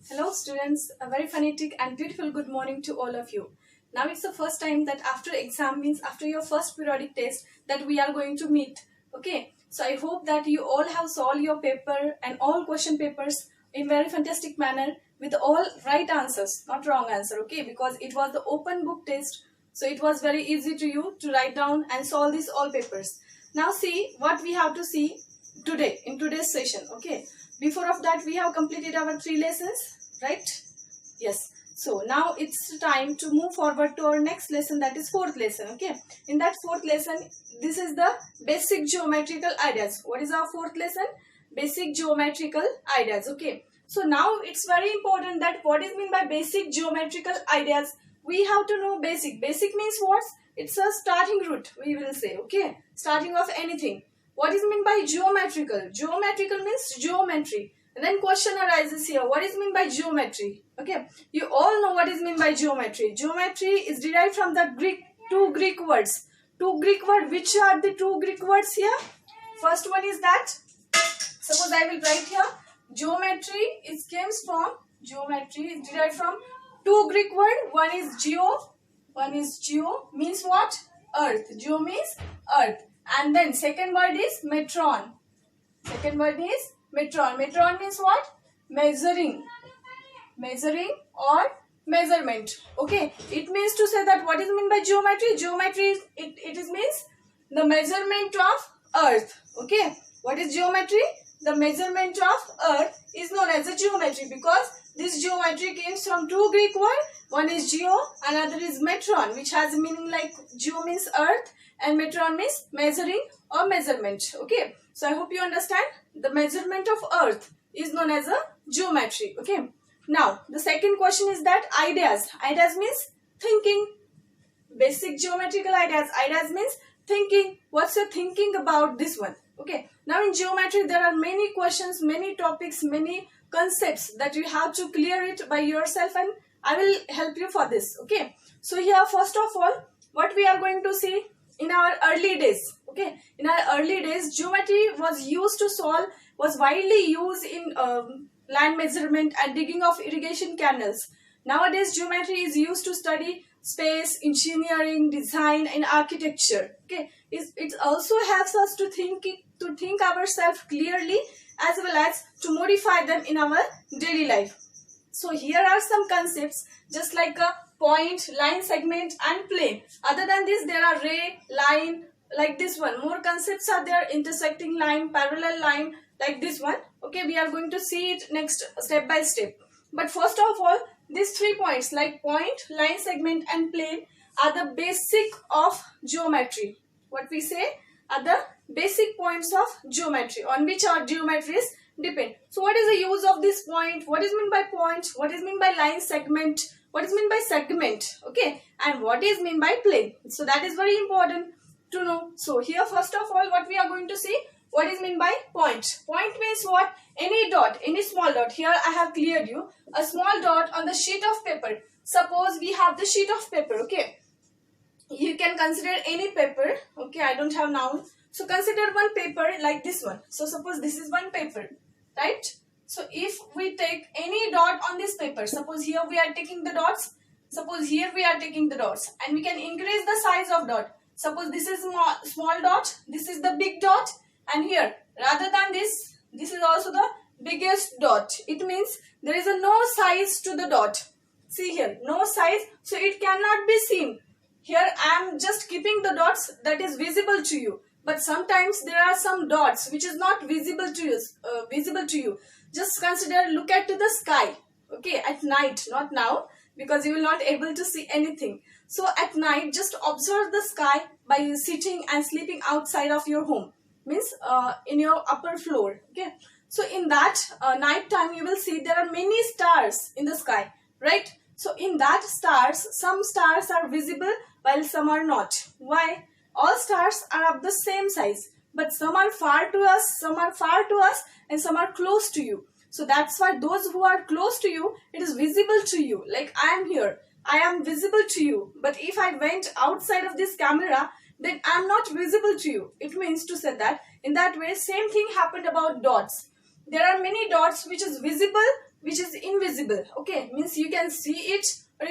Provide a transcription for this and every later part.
Hello students, a very phonetic and beautiful good morning to all of you. Now it's the first time that after exam means after your first periodic test that we are going to meet. Okay, so I hope that you all have solved your paper and all question papers in very fantastic manner with all right answers, not wrong answer. Okay, because it was the open book test, so it was very easy to you to write down and solve these all papers. Now see what we have to see today in today's session. Okay, before of that we have completed our 3 lessons, right? Yes, so now it's time to move forward to our next lesson, that is fourth lesson. Okay, in that fourth lesson, this is the basic geometrical ideas. What is our fourth lesson? Basic geometrical ideas. Okay, so now it's very important that what is meant by basic geometrical ideas. We have to know basic. Basic means what? It's a starting root, we will say. Okay, starting of anything. What is meant by geometrical? Geometrical means geometry. And then question arises here. What is meant by geometry? Okay, you all know what is meant by geometry. Geometry is derived from the two Greek words. Two Greek words. Which are the two Greek words here? First one is that. Suppose I will write here. Geometry is derived from two Greek words. One is geo means what? Earth. Geo means earth. And then second word is metron. Second word is metron. Metron means what? Measuring. Measuring or measurement. Okay. It means to say that what is meant by geometry? Geometry, it means the measurement of earth. Okay. What is geometry? The measurement of earth is known as a geometry because this geometry comes from two Greek words. One is geo, another is metron, which has a meaning like geo means earth and metron means measuring or measurement. Okay. So I hope you understand. The measurement of earth is known as a geometry. Okay. Now the second question is that ideas. Ideas means thinking. Basic geometrical ideas. Ideas means thinking. What's your thinking about this one? Okay. Now in geometry there are many questions, many topics, many concepts that you have to clear it by yourself, and I will help you for this. Okay. So here first of all, what we are going to see in our early days. Okay. In our early days, geometry was widely used in land measurement and digging of irrigation canals. Nowadays, geometry is used to study space, engineering, design, and architecture. Okay, it also helps us to think ourselves clearly as well as to modify them in our daily life. So here are some concepts just like a point, line, segment, and plane. Other than this, there are ray, line, like this one. More concepts are there: intersecting line, parallel line, like this one. Okay, we are going to see it next step by step. But first of all, these 3 points like point, line, segment, and plane are the basic of geometry. What we say are the basic points of geometry on which our geometries depend. So what is the use of this point? What is meant by point? What is meant by line, segment? What is meant by segment? Okay, and what is meant by plane? So that is very important to know. So here first of all, what we are going to see, what is meant by point? Point means what? Any dot, any small dot. Here I have cleared you a small dot on the sheet of paper. Suppose we have the sheet of paper. Okay, you can consider any paper. Okay, I don't have now. So consider one paper like this one. So suppose this is one paper, right? So if we take any dot on this paper, suppose here we are taking the dots. Suppose here we are taking the dots, and we can increase the size of dot. Suppose this is small dot, this is the big dot, and here rather than this is also the biggest dot. It means there is a no size to the dot. See here, no size, so it cannot be seen. Here I am just keeping the dots that is visible to you. But sometimes there are some dots which is not visible to you. Just consider, look at the sky. Okay, at night, not now, because you will not able to see anything. So at night, just observe the sky by sitting and sleeping outside of your home. Means in your upper floor. Okay. So in that night time, you will see there are many stars in the sky, right? So in that stars, some stars are visible while some are not. Why? All stars are of the same size, but some are far to us, and some are close to you. So that's why those who are close to you, it is visible to you. Like I am here, I am visible to you. But if I went outside of this camera, then I am not visible to you. It means to say that in that way, same thing happened about dots. There are many dots which is visible which is invisible. Okay, means you can see it or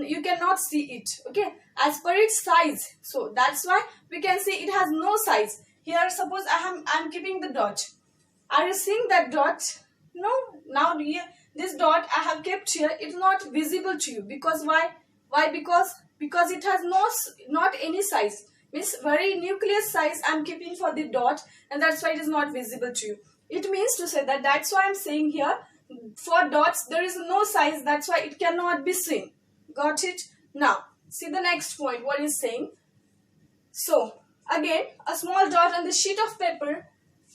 you cannot see it. Okay, as per its size. So that's why we can say it has no size. Here suppose I'm keeping the dot. Are you seeing that dot? No. Now here, this dot I have kept here, it's not visible to you. Because why? Because it has not any size. Means very nucleus size I'm keeping for the dot, and that's why it is not visible to you. It means to say that that's why I'm saying here, for dots there is no size, that's why it cannot be seen. Got it? Now see the next point, what is saying. So again, a small dot on the sheet of paper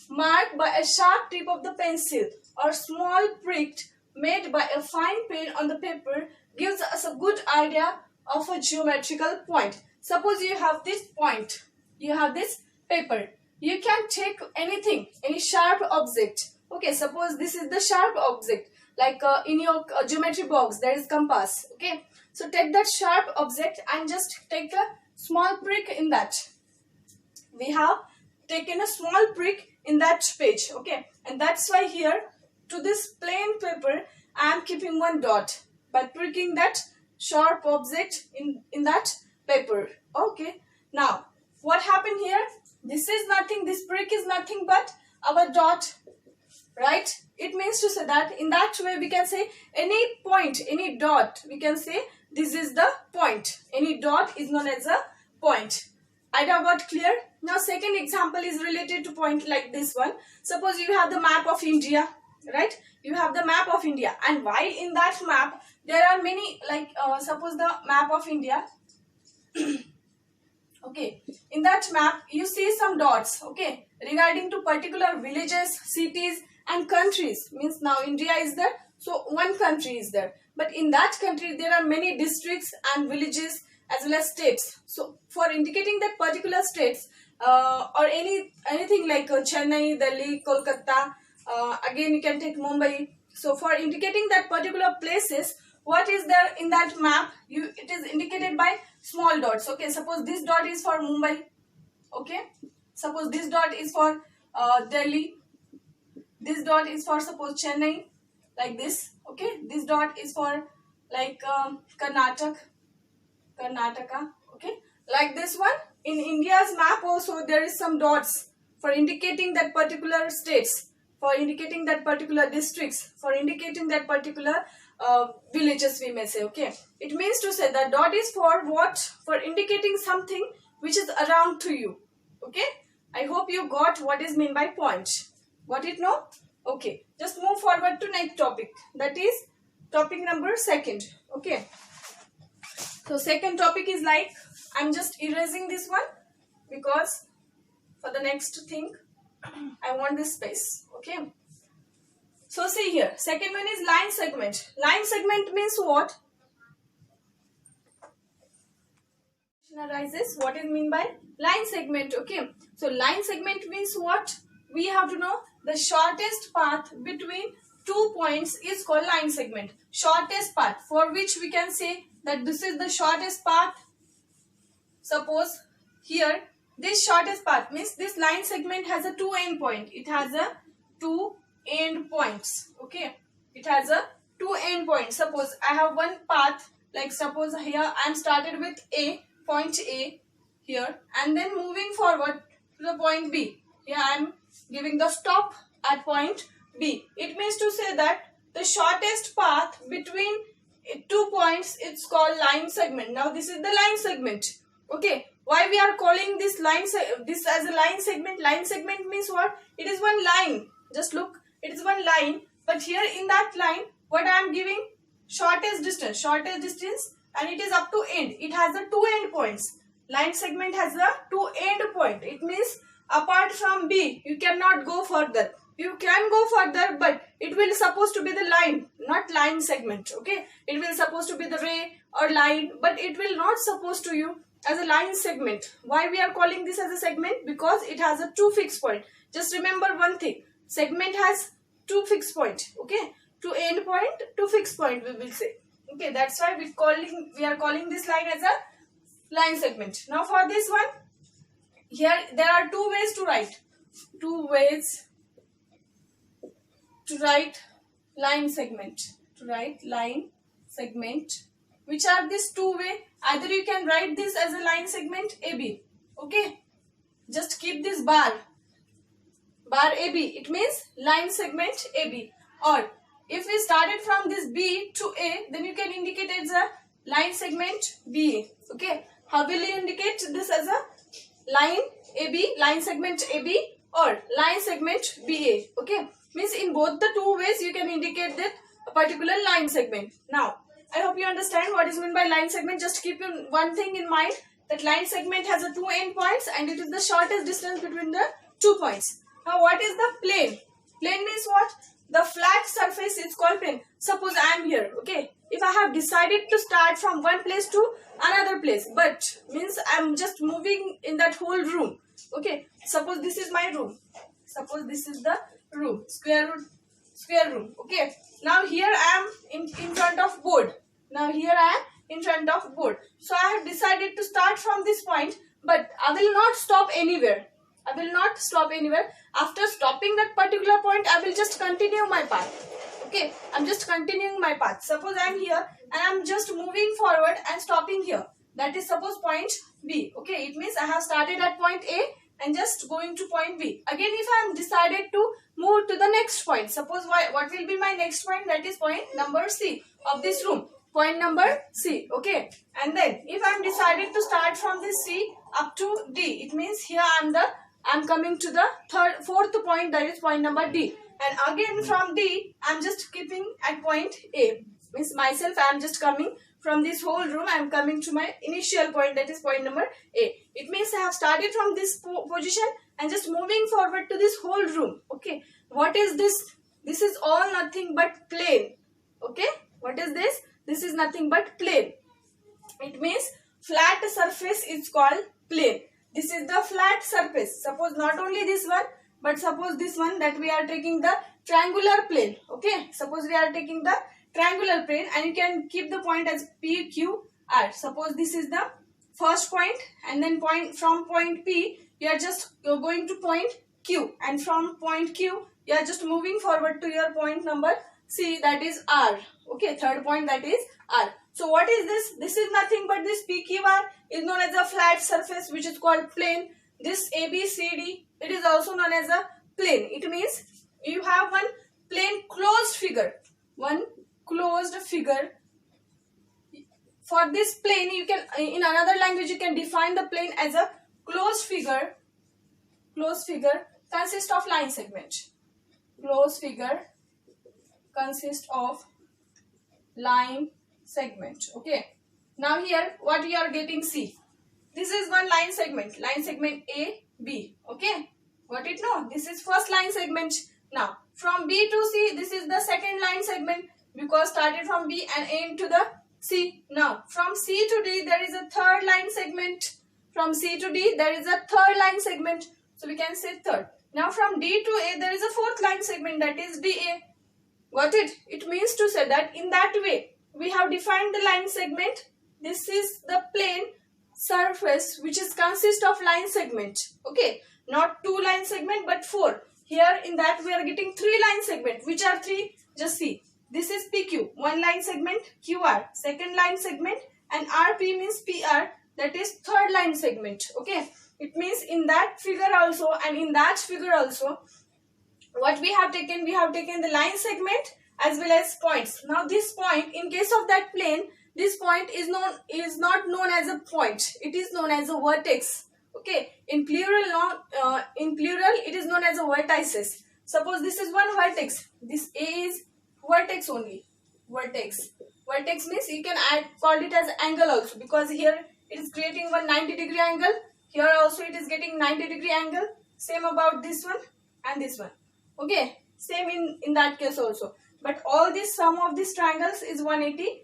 marked by a sharp tip of the pencil or small prick made by a fine pen on the paper gives us a good idea of a geometrical point. Suppose you have this point, you have this paper. You can take anything, any sharp object. Okay, suppose this is the sharp object. Like in your geometry box, there is compass. Okay, so take that sharp object and just take a small prick in that. We have taken a small prick in that page. Okay, and that's why here to this plain paper I am keeping one dot by pricking that sharp object in that paper. Okay, now what happened here? This is nothing, this prick is nothing but our dot, right? It means to say that in that way we can say any point, any dot, we can say this is the point. Any dot is known as a point. I got clear? Now second example is related to point like this one. Suppose you have the map of India, right? You have the map of India, and while in that map there are many, like suppose the map of India. Okay, in that map you see some dots, okay, regarding to particular villages, cities and countries. Means now India is there, so one country is there, but in that country there are many districts and villages as well as states. So for indicating that particular states or anything like Chennai, Delhi, Kolkata, again you can take Mumbai. So for indicating that particular places, what is there in that map, it is indicated by small dots. Okay, suppose this dot is for Mumbai. Okay, suppose this dot is for Delhi. This dot is for suppose Chennai, like this. Okay, this dot is for like Karnataka. Okay, like this one. In India's map also there is some dots for indicating that particular states, for indicating that particular districts, for indicating that particular villages, we may say. Okay, it means to say that dot is for what? For indicating something which is around to you. Okay, I hope you got what is meant by point. Got it? No? Okay, just move forward to next topic, that is topic number second. Okay, so second topic is like, I'm just erasing this one because for the next thing I want this space. Okay, so see here, second one is line segment. Line segment means what? Arises, what is mean by line segment? Okay, so line segment means what? We have to know the shortest path between 2 points is called line segment. Shortest path, for which we can say that this is the shortest path. Suppose here this shortest path means this line segment has a 2 end point. It has a 2 end points. Okay, it has a 2 end points. Suppose I have one path, like suppose here I am started with point A here, and then moving forward to the point B. Here I am giving the stop at point B. It means to say that the shortest path between 2 points, it's called line segment. Now this is the line segment. Okay, why we are calling this this as a line segment? Line segment means what? It is one line. Just look, it is one line, but here in that line what I am giving? Shortest distance, and it is up to end. It has the 2 end points. Line segment has the 2 end point. It means apart from B you cannot go further. You can go further, but it will supposed to be the line, not line segment. Okay, it will supposed to be the ray or line, but it will not supposed to you as a line segment. Why we are calling this as a segment? Because it has a 2 fixed point. Just remember one thing, segment has 2 fixed point. Okay, 2 end point, 2 fixed point, we will say. Okay, that's why we are calling this line as a line segment. Now for this one, here there are 2 ways to write. 2 ways to write line segment. To write line segment. Which are these two way? Either you can write this as a line segment AB. Okay. Just keep this bar AB. It means line segment AB. Or if we started from this B to A, then you can indicate it as a line segment BA. Okay. How will you indicate this as a line AB, line segment AB, or line segment BA? Okay. Means in both the two ways you can indicate that a particular line segment. Now, I hope you understand what is meant by line segment. Just keep one thing in mind, that line segment has a two end points and it is the shortest distance between the 2 points. Now, what is the plane? Plane means what? The flat surface is called plane. Suppose I am here, okay. If I have decided to start from one place to another place, but means I am just moving in that whole room, okay. Suppose this is my room. Suppose this is the room, square room, okay. Now here I am in front of board. Now here I am in front of board. So I have decided to start from this point, but I will not stop anywhere. I will not stop anywhere. After stopping that particular point, I will just continue my path. Okay, I'm just continuing my path. Suppose I'm here and I'm just moving forward and stopping here. That is suppose point B. Okay, it means I have started at point A and just going to point B. Again, if I am decided to move to the next point, suppose what will be my next point? That is point number C of this room. Point number C. Okay, and then if I am decided to start from this C up to D, it means here I'm coming to the fourth point, that is point number D. And again from D, I'm just keeping at point A. Means myself, I'm just coming from this whole room, I'm coming to my initial point, that is point number A. It means I have started from this position and just moving forward to this whole room. Okay. What is this? This is all nothing but plane. Okay. What is this? This is nothing but plane. It means flat surface is called plane. This is the flat surface. Suppose not only this one, but suppose this one, that we are taking the triangular plane. Okay. Suppose we are taking the triangular plane and you can keep the point as P, Q, R. Suppose this is the first point and then from point P, you are just going to point Q, and from point Q, you are just moving forward to your point number C, that is R. Okay. Third point, that is R. So what is this? This is nothing but this PQR is known as a flat surface which is called plane. This ABCD, it is also known as a plane. It means you have one plane closed figure. One closed figure. For this plane, you can, in another language, you can define the plane as a closed figure. Closed figure consists of line segment. Closed figure consists of line segment. Okay. Now here what you are getting, see. This is one line segment A, B. Okay. Got it? No. This is first line segment. Now from B to C, this is the second line segment because started from B and aimed to the C. Now from C to D, there is a third line segment. From C to D, there is a third line segment. So we can say third. Now from D to A, there is a fourth line segment, that is DA. Got it? It means to say that in that way, we have defined the line segment. This is the plane surface which is consist of line segment. Okay. Not two line segment but four. Here in that we are getting three line segment. Which are three? Just see. This is PQ. One line segment, QR. Second line segment, and RP means PR. That is third line segment. Okay. It means in that figure also and in that figure also, what we have taken the line segment as well as points. Now this point, in case of that plane, this point is not known as a point. It is known as a vertex. Okay. In plural, it is known as a vertices. Suppose this is one vertex. This A is vertex only. Vertex. Vertex means you can call it as angle also, because here it is creating one 90-degree angle. Here also it is getting 90-degree angle. Same about this one and this one. Okay. Same in that case also. But all this sum of these triangles is 180.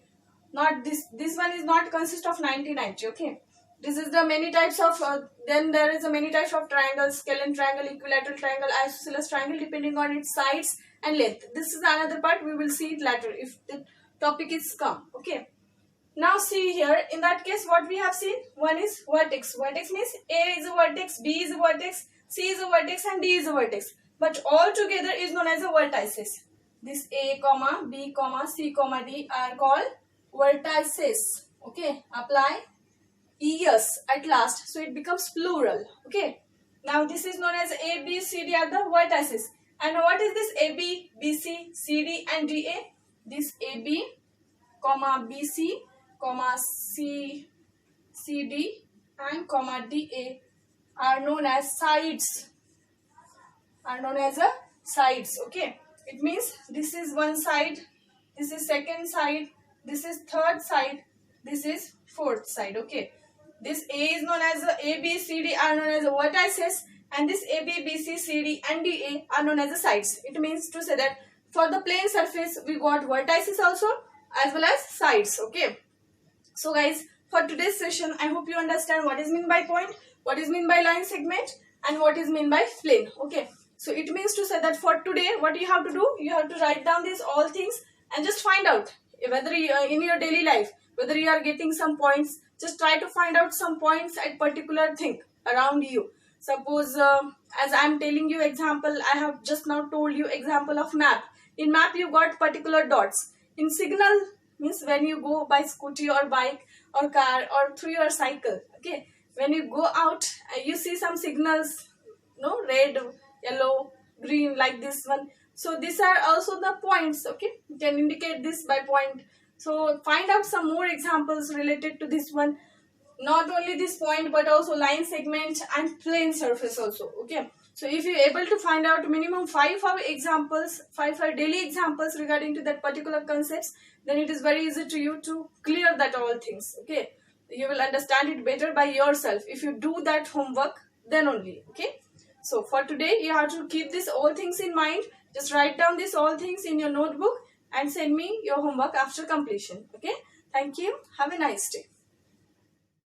Not this. This one is not consist of 90-90. Okay. This is the many types of. Then there is a many types of triangles: scalene triangle, equilateral triangle, isosceles triangle, depending on its sides and length. This is another part. We will see it later if the topic is come. Okay. Now see here. In that case, what we have seen, one is vertex. Vertex means A is a vertex, B is a vertex, C is a vertex, and D is a vertex. But all together is known as a vertices. This A comma B comma C comma D are called vertices. Okay, apply es at last, so it becomes plural. Okay, now this is known as A, B, C, D are the vertices. And what is this A, B, B, C, C, D and D, A? This A, B, comma B, C, comma C, C, D and comma D, A are known as sides. Are known as a sides. Okay, it means this is one side, this is second side, this is third side, this is fourth side. Okay, this A is known as A, B, C, D are known as vertices, and this A, B, B, C, C, D and D, A are known as the sides. It means to say that for the plane surface we got vertices also as well as sides. Okay, so guys, for today's session I hope you understand what is meant by point, what is meant by line segment and what is meant by plane. Okay, so it means to say that for today what you have to do, you have to write down these all things and just find out whether you, in your daily life, whether you are getting some points. Just try to find out some points at particular thing around you. Suppose as I am telling you example, I have just now told you example of map. In map you got particular dots. In signal means when you go by scooty or bike or car or through your cycle. Okay, when you go out you see some signals, no, red, yellow, green, like this one. So these are also the points. Okay, you can indicate this by point. So find out some more examples related to this one. Not only this point but also line segment and plane surface also. Okay, so if you're able to find out minimum 5 examples, 5 daily examples regarding to that particular concepts, then it is very easy to you to clear that all things. Okay, you will understand it better by yourself if you do that homework then only. Okay, so for today you have to keep this all things in mind. Just write down these all things in your notebook and send me your homework after completion. Okay, thank you. Have a nice day.